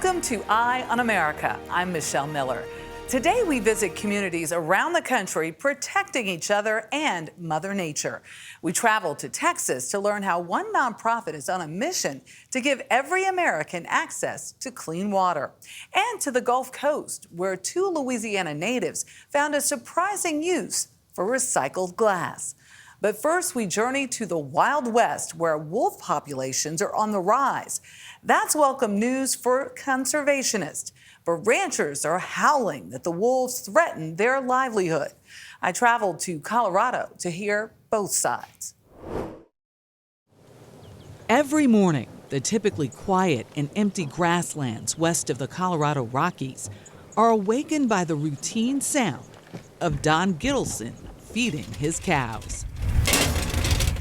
Welcome to Eye on America. I'm Michelle Miller. Today we visit communities around the country protecting each other and Mother Nature. We travel to Texas to learn how one nonprofit is on a mission to give every American access to clean water. And to the Gulf Coast, where two Louisiana natives found a surprising use for recycled glass. But first, we journey to the Wild West, where wolf populations are on the rise. That's welcome news for conservationists, but ranchers are howling that the wolves threaten their livelihood. I traveled to Colorado to hear both sides. Every morning, the typically quiet and empty grasslands west of the Colorado Rockies are awakened by the routine sound of Don Gittleson feeding his cows.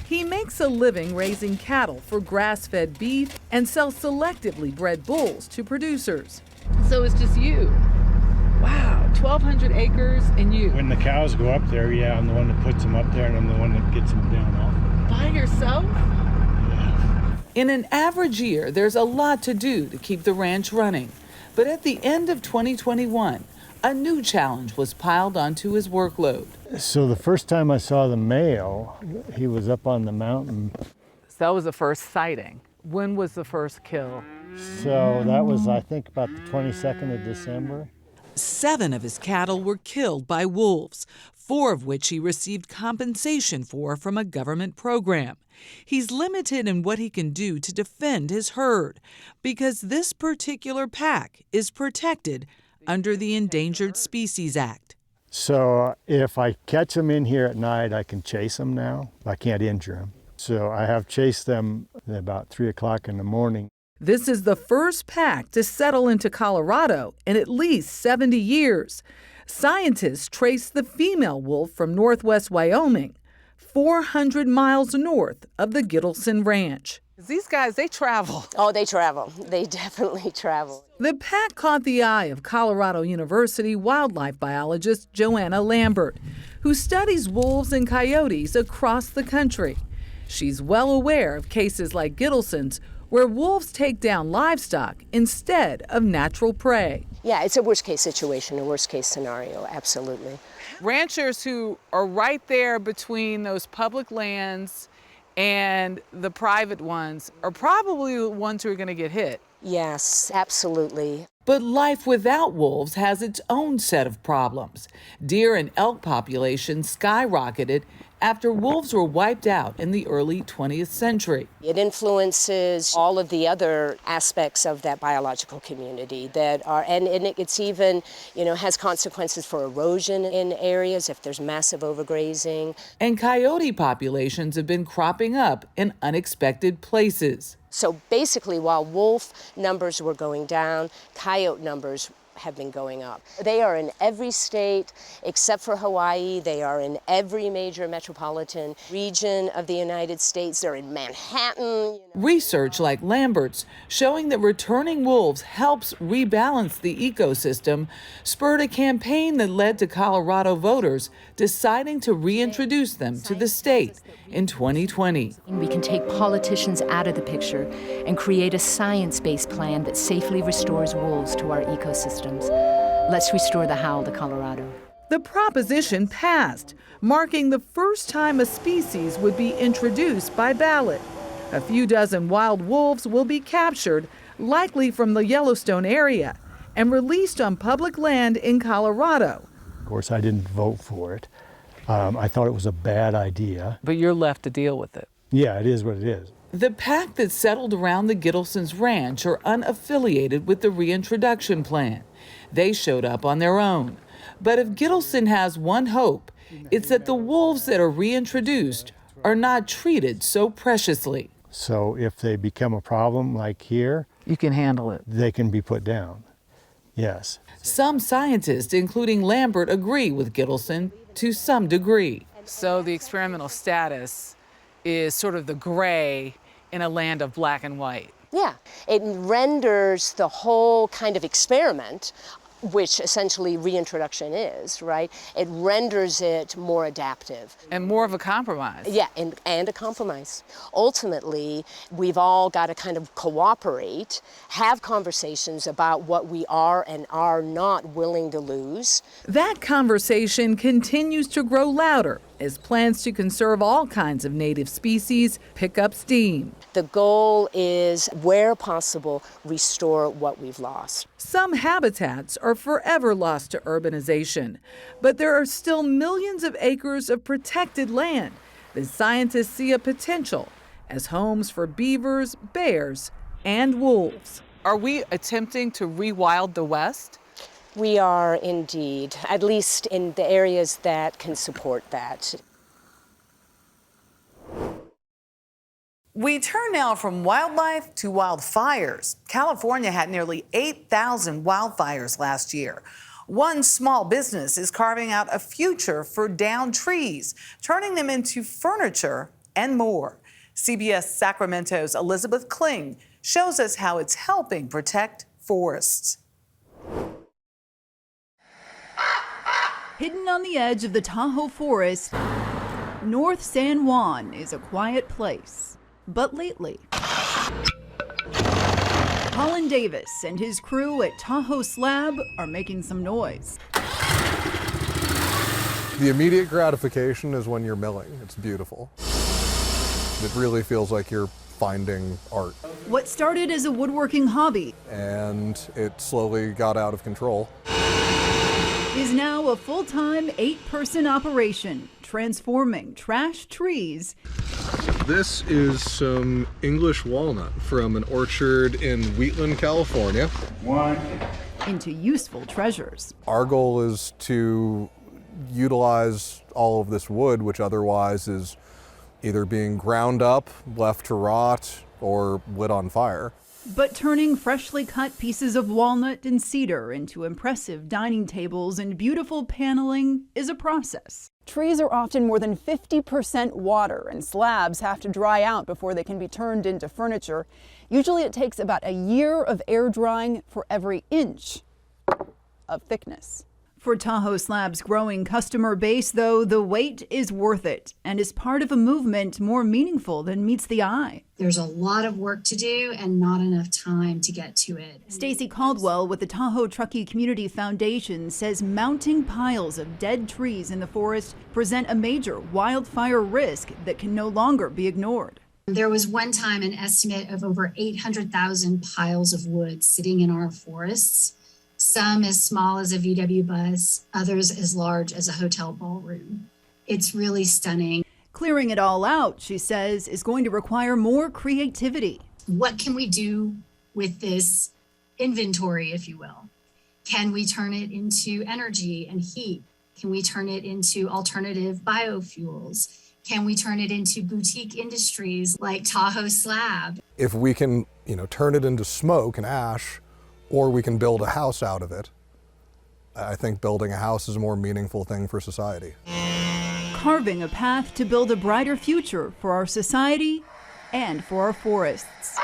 He makes a living raising cattle for grass-fed beef and sells selectively bred bulls to producers. So it's just you. Wow, 1,200 acres and you. When the cows go up there, yeah, I'm the one that puts them up there and I'm the one that gets them down off. By yourself? Yeah. In an average year, there's a lot to do to keep the ranch running. But at the end of 2021, a new challenge was piled onto his workload. So the first time I saw the male, he was up on the mountain. So that was the first sighting. When was the first kill? So that was, I think, about the 22nd of December. 7 of his cattle were killed by wolves, 4 of which he received compensation for from a government program. He's limited in what he can do to defend his herd because this particular pack is protected under the Endangered Species Act. So if I catch them in here at night, I can chase them now. I can't injure them. So I have chased them at about 3 o'clock in the morning. This is the first pack to settle into Colorado in at least 70 years. Scientists traced the female wolf from northwest Wyoming, 400 miles north of the Gittleson Ranch. These guys, they travel. Oh, they travel. They definitely travel. The pack caught the eye of Colorado University wildlife biologist Joanna Lambert, who studies wolves and coyotes across the country. She's well aware of cases like Gittleson's, where wolves take down livestock instead of natural prey. Yeah, it's a worst-case situation, a worst-case scenario, absolutely. Ranchers who are right there between those public lands and the private ones are probably the ones who are going to get hit. Yes, absolutely. But life without wolves has its own set of problems. Deer and elk populations skyrocketed after wolves were wiped out in the early 20th century. It influences all of the other aspects of that biological community that are, and it's even, has consequences for erosion in areas if there's massive overgrazing. And coyote populations have been cropping up in unexpected places. So basically, while wolf numbers were going down, coyote numbers have been going up. They are in every state except for Hawaii. They are in every major metropolitan region of the United States. They're in Manhattan. Research like Lambert's showing that returning wolves helps rebalance the ecosystem spurred a campaign that led to Colorado voters deciding to reintroduce them to the state in 2020. We can take politicians out of the picture and create a science-based plan that safely restores wolves to our ecosystems. Let's restore the howl to Colorado. The proposition passed, marking the first time a species would be introduced by ballot. A few dozen wild wolves will be captured, likely from the Yellowstone area, and released on public land in Colorado. Of course, I didn't vote for it. I thought it was a bad idea. But you're left to deal with it. Yeah, it is what it is. The pack that settled around the Gittleson's ranch are unaffiliated with the reintroduction plan. They showed up on their own. But if Gittleson has one hope, it's that the wolves that are reintroduced are not treated so preciously. So if they become a problem like here, you can handle it. They can be put down. Yes. Some scientists, including Lambert, agree with Gittleson to some degree. So the experimental status is sort of the gray in a land of black and white. Yeah, it renders the whole kind of experiment which essentially reintroduction is, right? It renders it more adaptive. And more of a compromise. Yeah, and a compromise. Ultimately, we've all got to kind of cooperate, have conversations about what we are and are not willing to lose. That conversation continues to grow louder as plans to conserve all kinds of native species pick up steam. The goal is, where possible, restore what we've lost. Some habitats are forever lost to urbanization, but there are still millions of acres of protected land that scientists see a potential as homes for beavers, bears, and wolves. Are we attempting to rewild the West? We are indeed, at least in the areas that can support that. We turn now from wildlife to wildfires. California had nearly 8,000 wildfires last year. One small business is carving out a future for downed trees, turning them into furniture and more. CBS Sacramento's Elizabeth Kling shows us how it's helping protect forests. Hidden on the edge of the Tahoe Forest, North San Juan is a quiet place. But lately, Colin Davis and his crew at Tahoe Slab are making some noise. The immediate gratification is when you're milling. It's beautiful. It really feels like you're finding art. What started as a woodworking hobby And it slowly got out of control. is now a full-time 8-person operation, transforming trashed trees This is some English walnut from an orchard in Wheatland, California. into useful treasures. Our goal is to utilize all of this wood, which otherwise is either being ground up, left to rot, or lit on fire. But turning freshly cut pieces of walnut and cedar into impressive dining tables and beautiful paneling is a process. Trees are often more than 50% water, and slabs have to dry out before they can be turned into furniture. Usually it takes about a year of air drying for every inch of thickness. For Tahoe Slab's growing customer base, though, the wait is worth it and is part of a movement more meaningful than meets the eye. There's a lot of work to do and not enough time to get to it. Stacey Caldwell with the Tahoe Truckee Community Foundation says mounting piles of dead trees in the forest present a major wildfire risk that can no longer be ignored. There was one time an estimate of over 800,000 piles of wood sitting in our forests. Some as small as a VW bus, others as large as a hotel ballroom. It's really stunning. Clearing it all out, she says, is going to require more creativity. What can we do with this inventory, if you will? Can we turn it into energy and heat? Can we turn it into alternative biofuels? Can we turn it into boutique industries like Tahoe Slab? If we can, turn it into smoke and ash, or we can build a house out of it, I think building a house is a more meaningful thing for society. Carving a path to build a brighter future for our society and for our forests.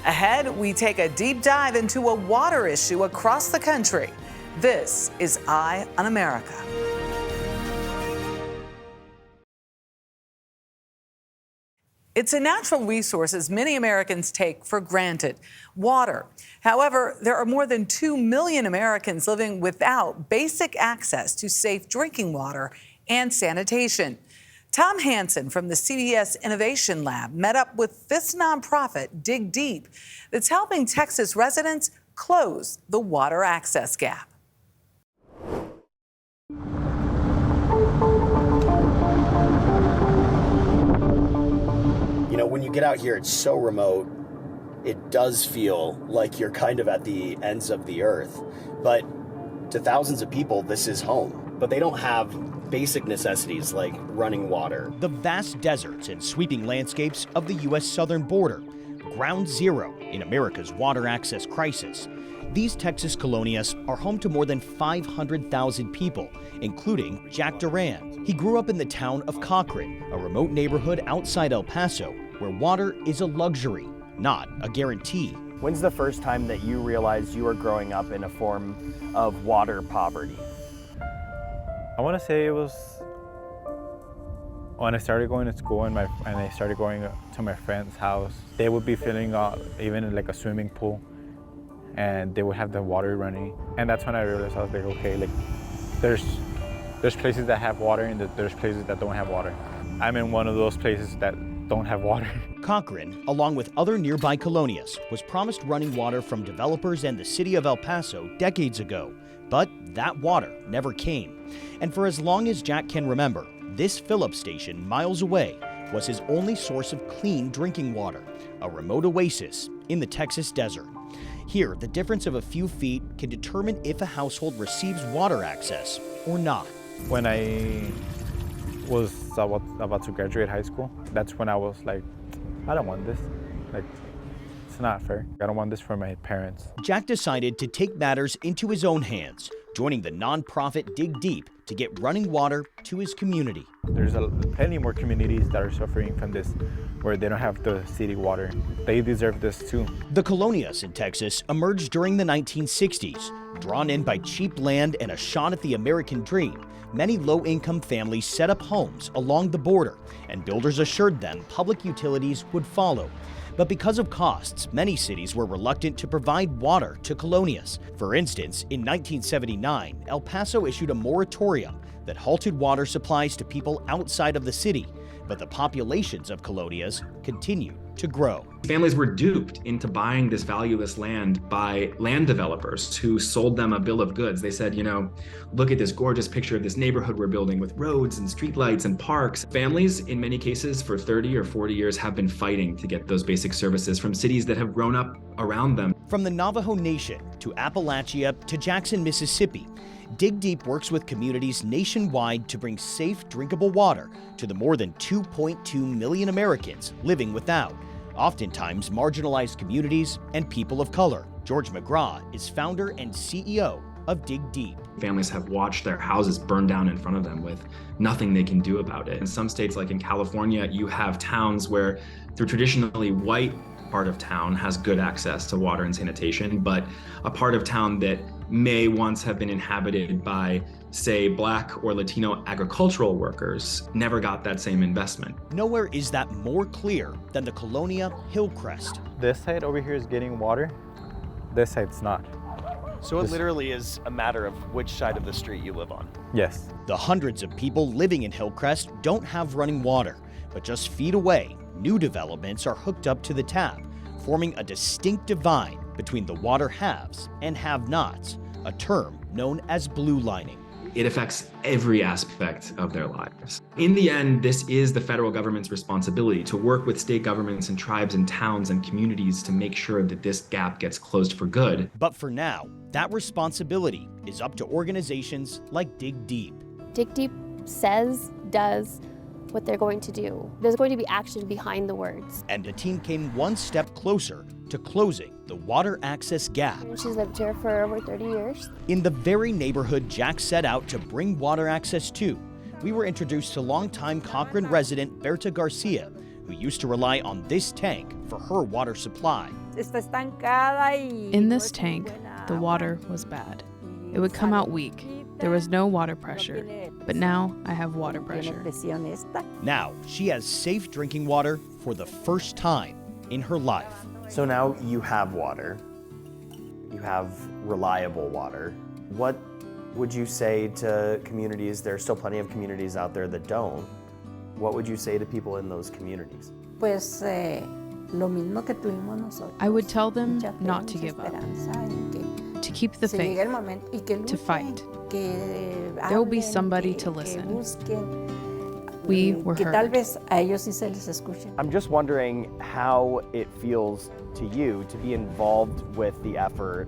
Ahead, we take a deep dive into a water issue across the country. This is Eye on America. It's a natural resource many Americans take for granted, water. However, there are more than 2 million Americans living without basic access to safe drinking water and sanitation. Tom Hansen from the CBS Innovation Lab met up with this nonprofit, Dig Deep, that's helping Texas residents close the water access gap. When you get out here, it's so remote, it does feel like you're kind of at the ends of the earth. But to thousands of people, this is home. But they don't have basic necessities like running water. The vast deserts and sweeping landscapes of the U.S. southern border, ground zero in America's water access crisis. These Texas colonias are home to more than 500,000 people, including Jack Duran. He grew up in the town of Cochran, a remote neighborhood outside El Paso, where water is a luxury, not a guarantee. When's the first time that you realized you were growing up in a form of water poverty? I want to say it was when I started going to school and I started going to my friend's house. They would be filling up even like a swimming pool, and they would have the water running. And that's when I realized, I was like, okay, like there's places that have water and there's places that don't have water. I'm in one of those places that don't have water. Cochran, along with other nearby colonias, was promised running water from developers and the city of El Paso decades ago. But that water never came. And for as long as Jack can remember, this fill-up station miles away was his only source of clean drinking water, a remote oasis in the Texas desert. Here, the difference of a few feet can determine if a household receives water access or not. When I was about to graduate high school, that's when I was like, I don't want this. Like, it's not fair. I don't want this for my parents. Jack decided to take matters into his own hands, joining the nonprofit Dig Deep to get running water to his community. There's plenty more communities that are suffering from this, where they don't have the city water. They deserve this too. The colonias in Texas emerged during the 1960s. Drawn in by cheap land and a shot at the American dream, many low-income families set up homes along the border, and builders assured them public utilities would follow. But because of costs, many cities were reluctant to provide water to colonias. For instance, in 1979, El Paso issued a moratorium that halted water supplies to people outside of the city, but the populations of colonias continued to grow. Families were duped into buying this valueless land by land developers who sold them a bill of goods. They said, look at this gorgeous picture of this neighborhood we're building with roads and streetlights and parks. Families, in many cases, for 30 or 40 years have been fighting to get those basic services from cities that have grown up around them. From the Navajo Nation to Appalachia to Jackson, Mississippi, Dig Deep works with communities nationwide to bring safe, drinkable water to the more than 2.2 million Americans living without, oftentimes marginalized communities and people of color. George McGraw is founder and CEO of Dig Deep. Families have watched their houses burn down in front of them with nothing they can do about it. In some states, like in California, you have towns where the traditionally white part of town has good access to water and sanitation, but a part of town that may once have been inhabited by, say, Black or Latino agricultural workers never got that same investment. Nowhere is that more clear than the Colonia Hillcrest. This side over here is getting water, this side's not. So it literally is a matter of which side of the street you live on. Yes. The hundreds of people living in Hillcrest don't have running water, but just feet away, new developments are hooked up to the tap, forming a distinct divide between the water haves and have-nots, a term known as blue lining. It affects every aspect of their lives. In the end, this is the federal government's responsibility to work with state governments and tribes and towns and communities to make sure that this gap gets closed for good. But for now, that responsibility is up to organizations like Dig Deep. Dig Deep says, does what they're going to do. There's going to be action behind the words. And the team came one step closer to closing the water access gap. She's lived here for over 30 years. In the very neighborhood Jack set out to bring water access to, we were introduced to longtime Cochran resident Berta Garcia, who used to rely on this tank for her water supply. In this tank, the water was bad. It would come out weak. There was no water pressure, but now I have water pressure. Now she has safe drinking water for the first time in her life. So now you have water. You have reliable water. What would you say to communities? There are still plenty of communities out there that don't. What would you say to people in those communities? I would tell them not to give up, to keep the faith, to fight. There will be somebody to listen. We were heard. I'm just wondering how it feels to you to be involved with the effort,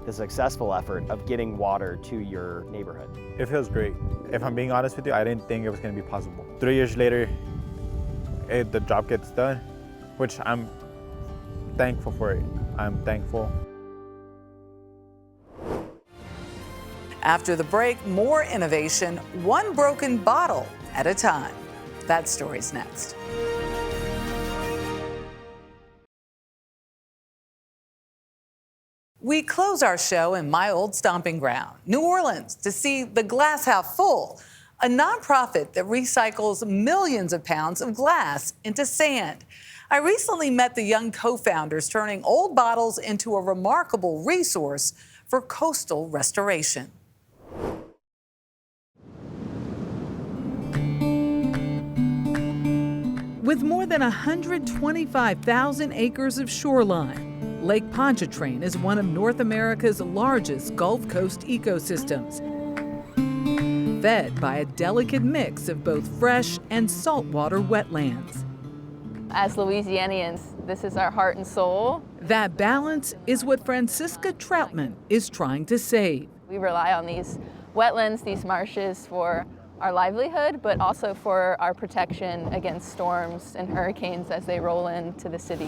the successful effort of getting water to your neighborhood. It feels great. If I'm being honest with you, I didn't think it was going to be possible. 3 years later, the job gets done, which I'm thankful for it. I'm thankful. After the break, more innovation, one broken bottle at a time. That story's next. We close our show in my old stomping ground, New Orleans, to see the Glass Half Full, a nonprofit that recycles millions of pounds of glass into sand. I recently met the young co-founders turning old bottles into a remarkable resource for coastal restoration. With more than 125,000 acres of shoreline, Lake Pontchartrain is one of North America's largest Gulf Coast ecosystems, fed by a delicate mix of both fresh and saltwater wetlands. As Louisianians, this is our heart and soul. That balance is what Francisca Troutman is trying to save. We rely on these wetlands, these marshes for our livelihood, but also for our protection against storms and hurricanes as they roll into the city.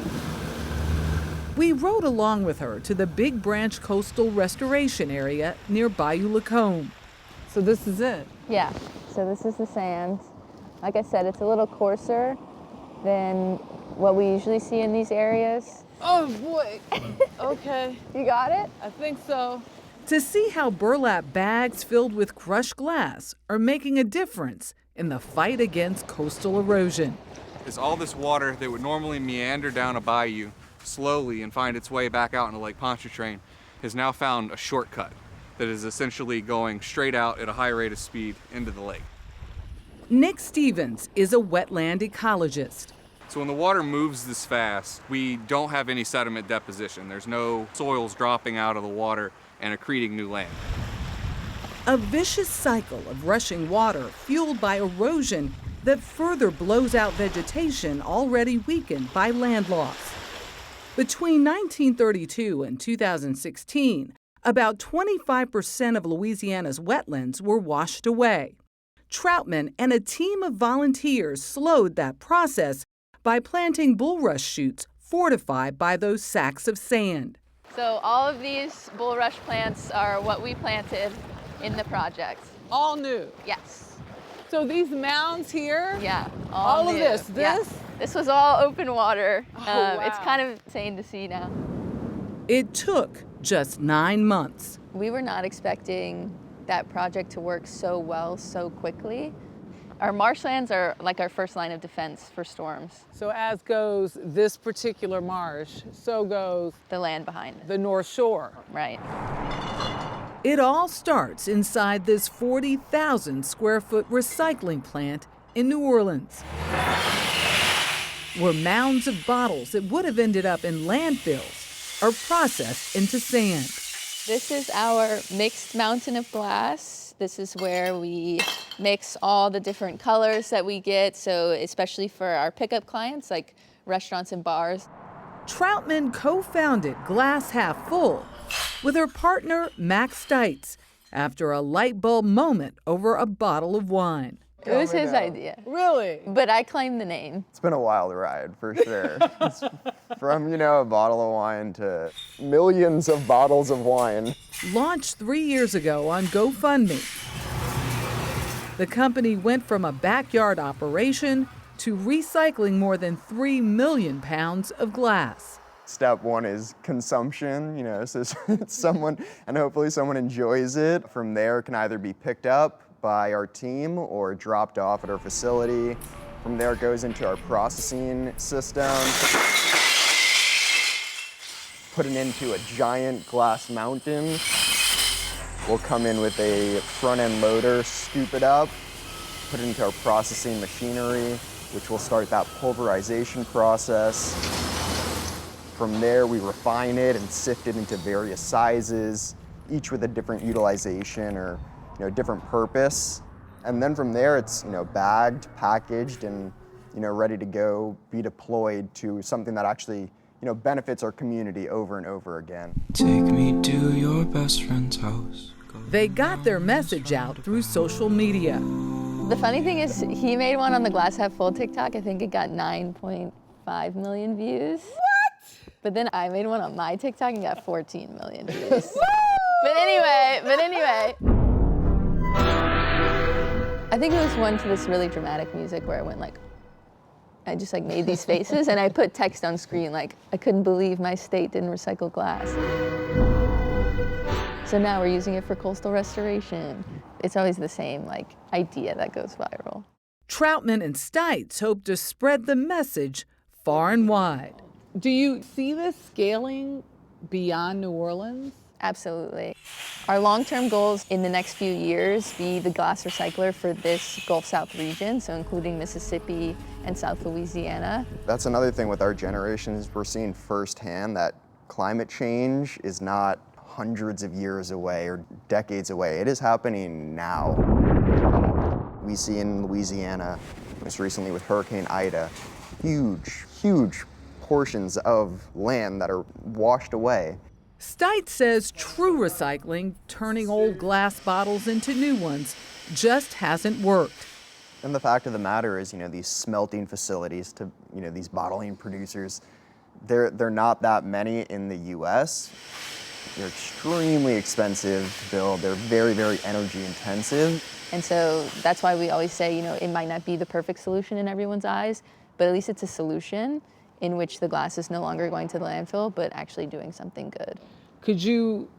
We rode along with her to the Big Branch Coastal Restoration Area near Bayou Lacombe. So this is it? Yeah, so this is the sand. Like I said, it's a little coarser than what we usually see in these areas. Oh boy, okay. You got it? I think so. To see how burlap bags filled with crushed glass are making a difference in the fight against coastal erosion. Is all this water that would normally meander down a bayou slowly and find its way back out into Lake Pontchartrain has now found a shortcut that is essentially going straight out at a high rate of speed into the lake. Nick Stevens is a wetland ecologist. So when the water moves this fast, we don't have any sediment deposition. There's no soils dropping out of the water and accreting new land. A vicious cycle of rushing water fueled by erosion that further blows out vegetation already weakened by land loss. Between 1932 and 2016, about 25% of Louisiana's wetlands were washed away. Troutman and a team of volunteers slowed that process by planting bulrush shoots fortified by those sacks of sand. So all of these bulrush plants are what we planted in the project. All new? Yes. So these mounds here? Yeah, all of new. this? Yeah. This was all open water. Wow. It's kind of insane to see now. It took just 9 months. We were not expecting that project to work so well so quickly. Our marshlands are like our first line of defense for storms. So as goes this particular marsh, so goes the land behind it. The North Shore. Right. It all starts inside this 40,000 square foot recycling plant in New Orleans, where mounds of bottles that would have ended up in landfills are processed into sand. This is our mixed mountain of glass. This is where we mix all the different colors that we get, so especially for our pickup clients like restaurants and bars. Troutman co-founded Glass Half Full with her partner Max Stites after a light bulb moment over a bottle of wine. It was his idea. Really? But I claim the name. It's been a wild ride, for sure. It's from, a bottle of wine to millions of bottles of wine. Launched 3 years ago on GoFundMe. The company went from a backyard operation to recycling more than 3 million pounds of glass. Step one is consumption, so it's someone, and hopefully someone enjoys it. From there, it can either be picked up by our team or dropped off at our facility. From there, it goes into our processing system, put it into a giant glass mountain. We'll come in with a front-end loader, scoop it up, put it into our processing machinery, which will start that pulverization process. From there, we refine it and sift it into various sizes, each with a different utilization or different purpose. And then from there, it's bagged, packaged, and ready to go, be deployed to something that actually benefits our community over and over again. Take me to your best friend's house. They got their message out through social media. The funny thing is, he made one on the Glass Half Full TikTok. I think it got 9.5 million views. What? But then I made one on my TikTok and got 14 million views. But anyway. I think it was one to this really dramatic music where I went I just made these faces and I put text on screen I couldn't believe my state didn't recycle glass. So now we're using it for coastal restoration. It's always the same idea that goes viral. Troutman and Stites hope to spread the message far and wide. Do you see this scaling beyond New Orleans? Absolutely. Our long-term goals in the next few years be the glass recycler for this Gulf South region, so including Mississippi and South Louisiana. That's another thing with our generation is we're seeing firsthand that climate change is not hundreds of years away or decades away. It is happening now. We see in Louisiana, most recently with Hurricane Ida, huge portions of land that are washed away. Stites says true recycling, turning old glass bottles into new ones, just hasn't worked. And the fact of the matter is, these smelting facilities to, these bottling producers, they're not that many in the US. They're extremely expensive to build. They're very, very energy intensive. And so that's why we always say, it might not be the perfect solution in everyone's eyes, but at least it's a solution in which the glass is no longer going to the landfill, but actually doing something good. Could you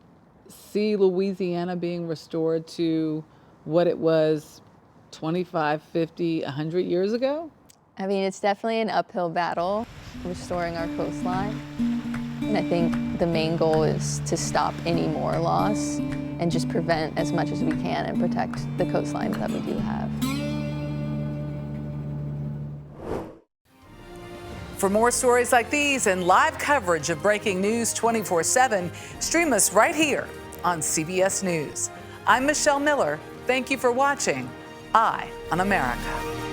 see Louisiana being restored to what it was 25, 50, 100 years ago? I mean, it's definitely an uphill battle, restoring our coastline. And I think the main goal is to stop any more loss and just prevent as much as we can and protect the coastlines that we do have. For more stories like these and live coverage of breaking news 24/7, stream us right here on CBS News. I'm Michelle Miller. Thank you for watching Eye on America.